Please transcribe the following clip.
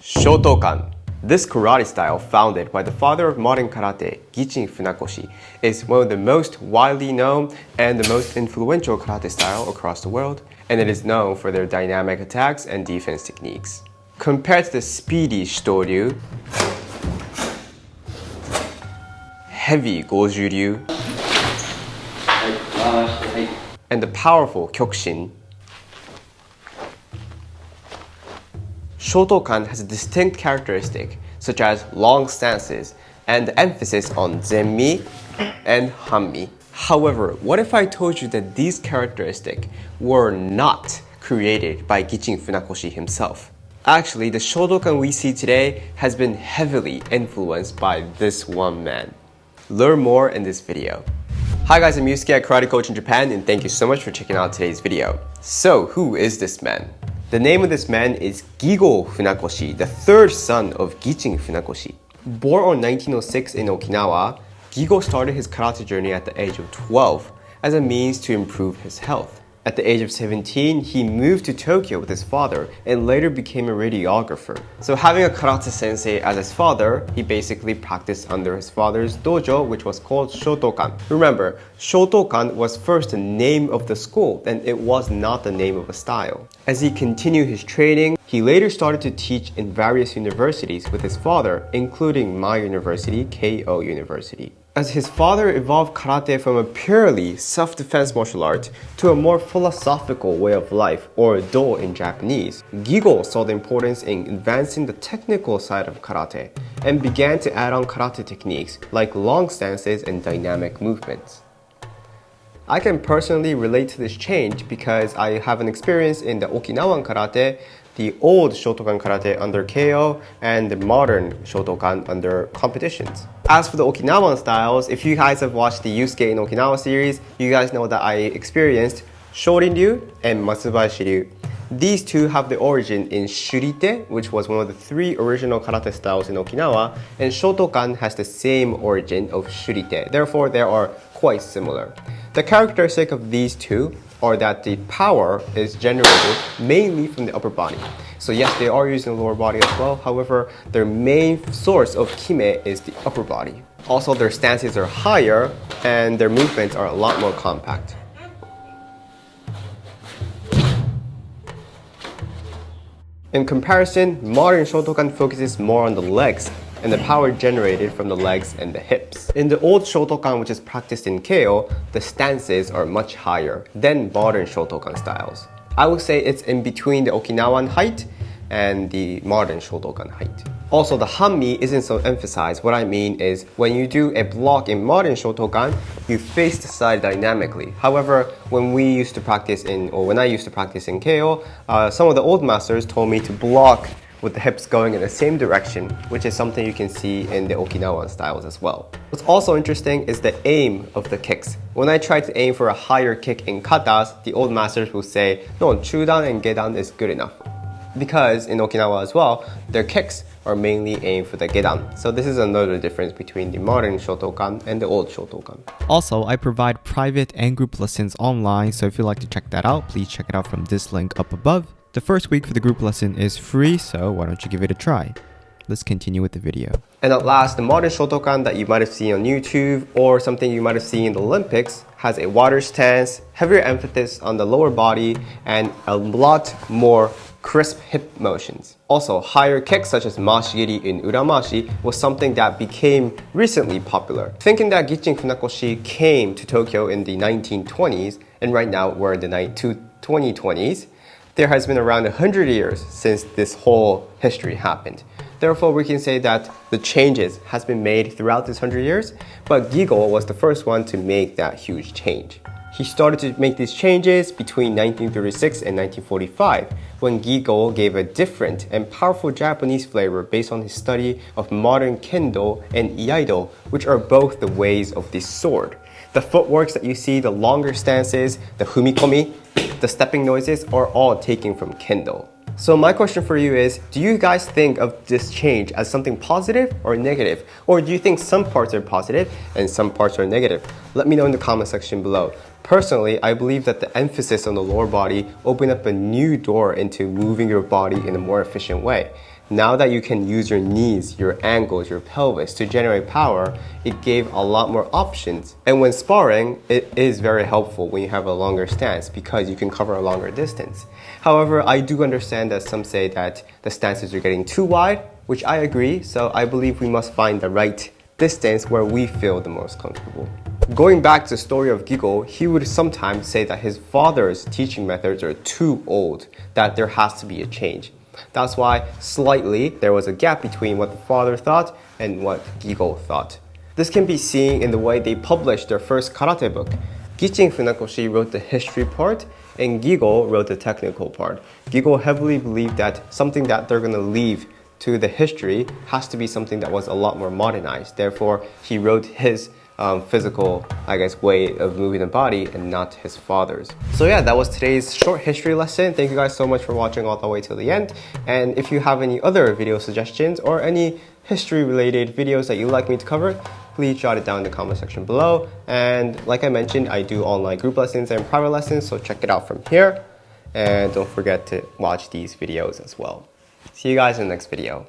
Shotokan. This karate style, founded by the father of modern karate, Gichin Funakoshi, is one of the most widely known and the most influential karate style across the world, and it is known for their dynamic attacks and defense techniques. Compared to the speedy Shitoryu, heavy Gojuryu, and the powerful Kyokushin, Shotokan has a distinct characteristic such as long stances and the emphasis on zenmi and hanmi. However, what if I told you that these characteristics were not created by Gichin Funakoshi himself? Actually, the Shotokan we see today has been heavily influenced by this one man. Learn more in this video. Hi guys, I'm Yusuke, a karate coach in Japan, and thank you so much for checking out today's video. So, who is this man? The name of this man is Gigo Funakoshi, the third son of Gichin Funakoshi. Born in 1906 in Okinawa, Gigo started his karate journey at the age of 12 as a means to improve his health. At the age of 17, he moved to Tokyo with his father and later became a radiographer. So having a karate sensei as his father, he basically practiced under his father's dojo, which was called Shotokan. Remember, Shotokan was first the name of the school, and it was not the name of a style. As he continued his training, he later started to teach in various universities with his father, including my university, Keio University. As his father evolved karate from a purely self-defense martial art to a more philosophical way of life, or do in Japanese, Gigo saw the importance in advancing the technical side of karate and began to add on karate techniques like long stances and dynamic movements. I can personally relate to this change because I have an experience in the Okinawan karate, the old Shotokan karate under Keio, and the modern Shotokan under competitions. As for the Okinawan styles, if you guys have watched the Yusuke in Okinawa series, you guys know that I experienced Shorin-ryu and Matsubashi-ryu. These two have the origin in Shurite, which was one of the three original karate styles in Okinawa, and Shotokan has the same origin of Shurite. Therefore, they are quite similar. The characteristic of these two are that the power is generated mainly from the upper body. So yes, they are using the lower body as well. However, their main source of kime is the upper body. Also, their stances are higher and their movements are a lot more compact. In comparison, modern Shotokan focuses more on the legs and the power generated from the legs and the hips. In the old Shotokan, which is practiced in Keio, the stances are much higher than modern Shotokan styles. I would say it's in between the Okinawan height and the modern Shotokan height. Also, the hanmi isn't so emphasized. What I mean is, when you do a block in modern Shotokan, you face the side dynamically. However, when I used to practice in Keio, some of the old masters told me to block with the hips going in the same direction, which is something you can see in the Okinawan styles as well. What's also interesting is the aim of the kicks. When I try to aim for a higher kick in katas, the old masters will say, no, chudan and gedan is good enough. Because in Okinawa as well, their kicks are mainly aimed for the gedan. So this is another difference between the modern Shotokan and the old Shotokan. Also, I provide private and group lessons online, so if you'd like to check that out, please check it out from this link up above. The first week for the group lesson is free, so why don't you give it a try? Let's continue with the video. And at last, the modern Shotokan that you might have seen on YouTube or something you might have seen in the Olympics has a wider stance, heavier emphasis on the lower body, and a lot more crisp hip motions. Also, higher kicks such as mashigiri and uramashi was something that became recently popular. Thinking that Gichin Funakoshi came to Tokyo in the 1920s, and right now we're in the 2020s, there has been around 100 years since this whole history happened. Therefore, we can say that the changes has been made throughout this 100 years, but Gigo was the first one to make that huge change. He started to make these changes between 1936 and 1945, when Gigo gave a different and powerful Japanese flavor based on his study of modern kendo and iaido, which are both the ways of the sword. The footworks that you see, the longer stances, the fumikomi, the stepping noises are all taken from kendo. So my question for you is, do you guys think of this change as something positive or negative? Or do you think some parts are positive and some parts are negative? Let me know in the comment section below. Personally, I believe that the emphasis on the lower body opened up a new door into moving your body in a more efficient way. Now that you can use your knees, your ankles, your pelvis to generate power, it gave a lot more options. And when sparring, it is very helpful when you have a longer stance because you can cover a longer distance. However, I do understand that some say that the stances are getting too wide, which I agree, so I believe we must find the right distance where we feel the most comfortable. Going back to the story of Gigo, he would sometimes say that his father's teaching methods are too old, that there has to be a change. That's why slightly there was a gap between what the father thought and what Gigo thought. This can be seen in the way they published their first karate book. Gichin Funakoshi wrote the history part and Gigo wrote the technical part. Gigo heavily believed that something that they're going to leave to the history has to be something that was a lot more modernized. Therefore, he wrote his physical, way of moving the body and not his father's. So yeah, that was today's short history lesson. Thank you guys so much for watching all the way till the end. And if you have any other video suggestions or any history related videos that you'd like me to cover, please jot it down in the comment section below. And like I mentioned, I do online group lessons and private lessons, so check it out from here. And don't forget to watch these videos as well. See you guys in the next video.